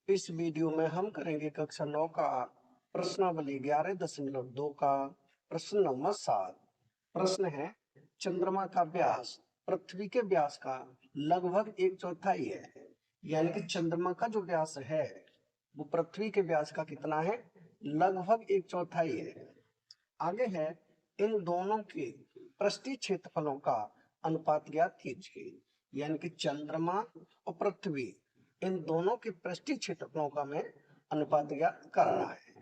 इस वीडियो में हम करेंगे कक्षा 9 का प्रश्नावली 11.2 का प्रश्न नंबर 7। प्रश्न है, चंद्रमा का व्यास पृथ्वी के व्यास का लगभग 1/4 है। यानी कि चंद्रमा का जो व्यास है वो पृथ्वी के व्यास का कितना है? लगभग 1/4 है। आगे है, इन दोनों के पृष्ठीय क्षेत्रफलों का अनुपात ज्ञात कीजिए। यानी कि चंद्रमा और पृथ्वी, इन दोनों के पृष्ठीय क्षेत्रफलों का हमें अनुपात ज्ञात करना है।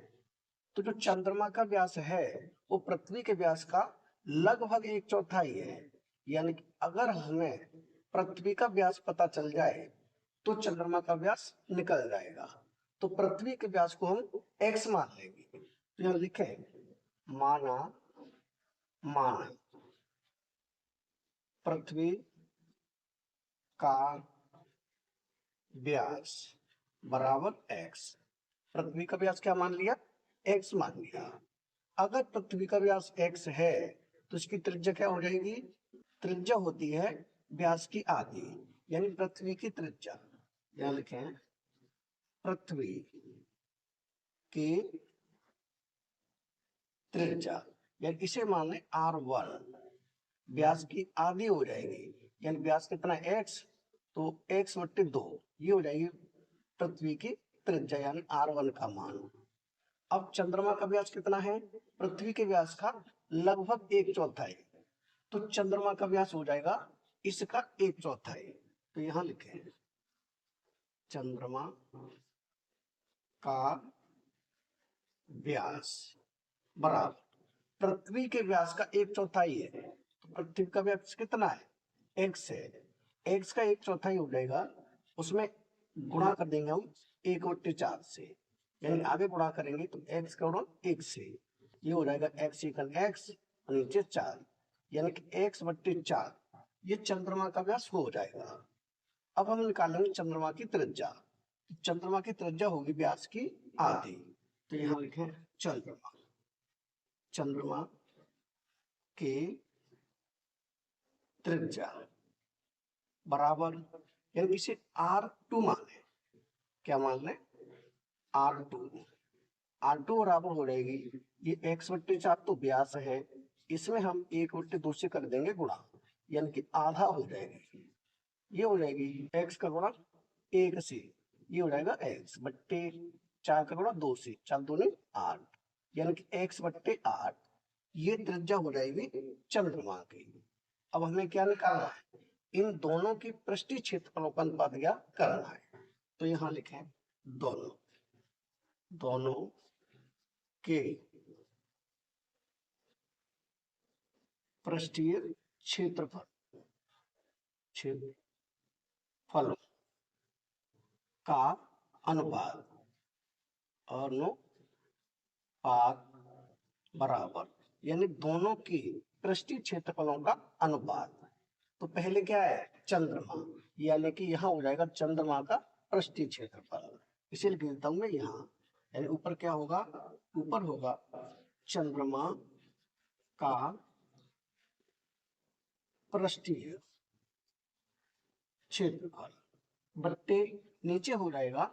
तो जो चंद्रमा का व्यास है वो पृथ्वी के व्यास का लगभग 1/4 है। यानी कि अगर हमें पृथ्वी का व्यास पता चल जाए तो चंद्रमा का व्यास निकल जाएगा। तो पृथ्वी के व्यास को हम x मान लेंगे। तो यहाँ लिखें, माना माना पृथ्वी का व्यास बराबर x। पृथ्वी का व्यास क्या मान लिया? x मान लिया। अगर पृथ्वी का व्यास x है तो इसकी त्रिज्या क्या हो जाएगी? त्रिज्या होती है व्यास की आधी, यानी पृथ्वी की त्रिज्या। यहां लिखें, पृथ्वी की त्रिज्या, यानी इसे मान लें r1। व्यास की आधी हो जाएगी, यानी व्यास कितना x, तो x/2 ये हो जाएगी पृथ्वी की त्रिज्या, यानी r1 का मान। अब चंद्रमा का व्यास कितना है? पृथ्वी के व्यास का लगभग 1/4। तो चंद्रमा का व्यास हो जाएगा इसका 1/4। तो यहां लिखें, चंद्रमा का व्यास बराबर पृथ्वी के व्यास का 1/4 है। तो पृथ्वी का व्यास कितना है? x है। x का 1/4 हो जाएगा, उसमें गुणा कर देंगे हम 1/4 से, यानी आगे गुणा करेंगे तो x का गुणा 1 से, ये हो जाएगा x = x और नीचे 4, यानी कि x/4 ये चंद्रमा का व्यास हो जाएगा। अब हम निकालेंगे चंद्रमा की त्रिज्या। चंद्रमा की त्रिज्या होगी व्यास की आधी। तो यहाँ लिखें, चंद्रमा की त्रिज्या बराबर, यानी इसे r2 मान लें। क्या मान लें? r2 बराबर हो जाएगी, ये x/4 तो व्यास है, इसमें हम 1/2 से कर देंगे गुणा, यानी कि आधा हो जाएगी। ये हो जाएगी x का गुणा 1 से, ये हो जाएगा x/4 का गुणा 2 से, 4 दूनी 8, यानी कि x/8 ये त्रिज्या हो जाएगी चंद्रमा की। अब हमें क्या निकालना है? इन दोनों की पृष्ठीय क्षेत्रफलों का अनुपात ज्ञात करना है। तो यहां लिखें, दोनों के पृष्ठीय क्षेत्रफलों का अनुपात बराबर, यानी दोनों की पृष्ठीय क्षेत्रफलों का अनुपात। तो पहले क्या है? चंद्रमा, यानी कि यहाँ हो जाएगा चंद्रमा का पृष्ठीय क्षेत्रफल, इसे लिख देता हूं मैं यहाँ। यानी ऊपर क्या होगा? ऊपर होगा चंद्रमा का पृष्ठीय क्षेत्रफल बट्टे नीचे हो जाएगा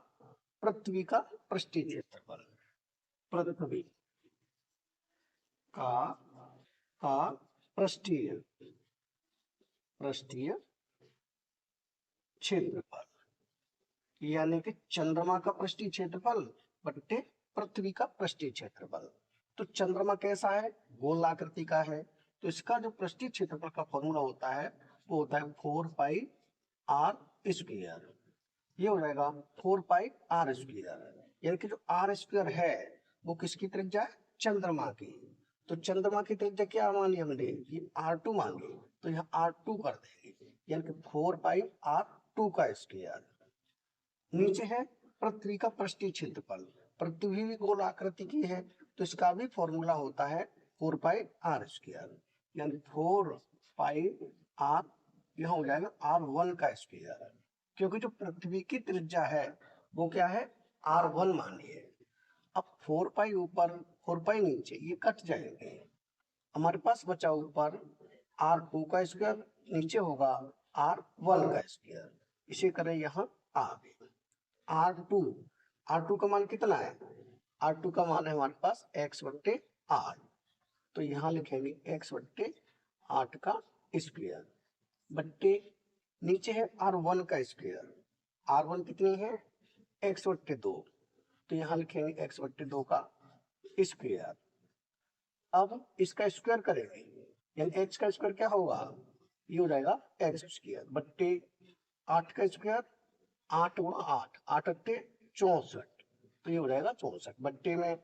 पृथ्वी का पृष्ठीय क्षेत्रफल। पृथ्वी का पृष्ठीय क्षेत्रफल, यानी कि चंद्रमा का पृष्ठीय क्षेत्रफल बट्टे पृथ्वी का पृष्ठीय क्षेत्रफल। तो चंद्रमा कैसा है? गोलाकृति का है, तो इसका जो पृष्ठीय क्षेत्रफल का फॉर्मूला होता है वो होता है 4πr²। ये हो जाएगा 4πr², यानी कि जो r² है वो किसकी त्रिज्या है? चंद्रमा की। तो चंद्रमा की त्रिज्या क्या मानी हमने? ये r2 मानी, तो यहाँ r2 कर देंगे, यानी कि 4πr²। नीचे है पृथ्वी का पृष्ठीय क्षेत्रफल। पृथ्वी भी गोलाकृति की है, तो इसका भी फॉर्मूला होता है 4πr², यानी 4πr, यहाँ हो जाएगा r1², क्योंकि जो पृथ्वी की त्रिज्या है वो क्या है? r1 मानिए। अब 4π ऊपर 4π नीचे, ये कट जाएंगे, हमारे पास बचा ऊपर r2², नीचे होगा r1²। इसे करें यहाँ आगे, r2 R2 का मान कितना है? R2 का मान है हमारे पास x बट्टे 8, तो यहाँ लिखेंगे x बट्टे 8 का स्क्वायर बट्टे नीचे है R1 का स्क्वायर। R1 कितनी है? x बट्टे 2, तो यहाँ लिखेंगे x बट्टे 2 का स्क्वायर। अब इसका स्क्वायर करेंगे, यानी x का स्क्वायर क्या होगा? ये हो जाएगा x स्क्वायर बट्टे 8 का स्क्वायर, 8 गुणा 8, 8 अट्ठे 64, तो ये हो जाएगा 64 बट्टे में।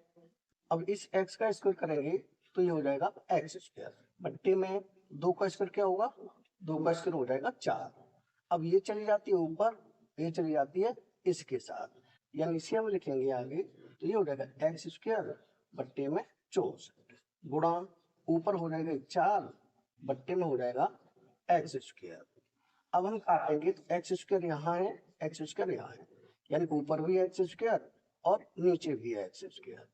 अब इस x का स्क्वायर करेंगे तो ये हो जाएगा x स्क्वायर बट्टे में 2 का स्क्वायर क्या होगा? 2 का स्क्वायर हो जाएगा 4। अब ये चली जाती है ऊपर, ये चली जाती है इसके साथ, यानी इसे हम लिखेंगे आगे, तो ये हो जाएगा x स्क्वायर बट्टे में 64 गुणा ऊपर हो जाएगा 4 बट्टे में हो जाएगा x स्क्वायर। अब हम काटेंगे तो x स्क्वायर यहाँ है, x स्क्वायर यहाँ है, यानी ऊपर भी x स्क्वायर और नीचे भी है x स्क्वायर।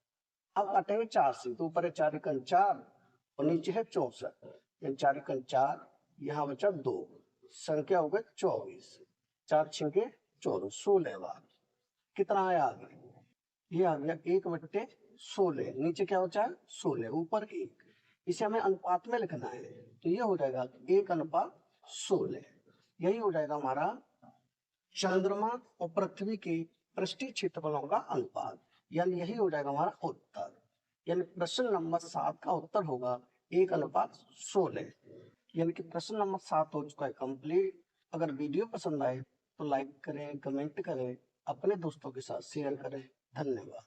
अब काटेंगे 4 से, तो ऊपर है 4 एकम 4 और नीचे है 64, यानी 4 एकम 4, यहाँ बचा 2, संख्या हो गई 24, 4 छके 14, 16 बार। कितना आया आगे? ये आ गया 1 बट्टे 16, नीचे क्या बचा है? 16, ऊपर 1, इसे हमें अनुपात में लिखना है, तो ये हो जाएगा 1:16। यही हो जाएगा हमारा चंद्रमा और पृथ्वी के पृष्ठीय क्षेत्रफलों का अनुपात, यानी यही हो जाएगा हमारा उत्तर। यानी प्रश्न नंबर 7 का उत्तर होगा 1:16। यानी कि प्रश्न नंबर 7 हो चुका है कंप्लीट। अगर वीडियो पसंद आए तो लाइक करें, कमेंट करें, अपने दोस्तों के साथ शेयर करें। धन्यवाद।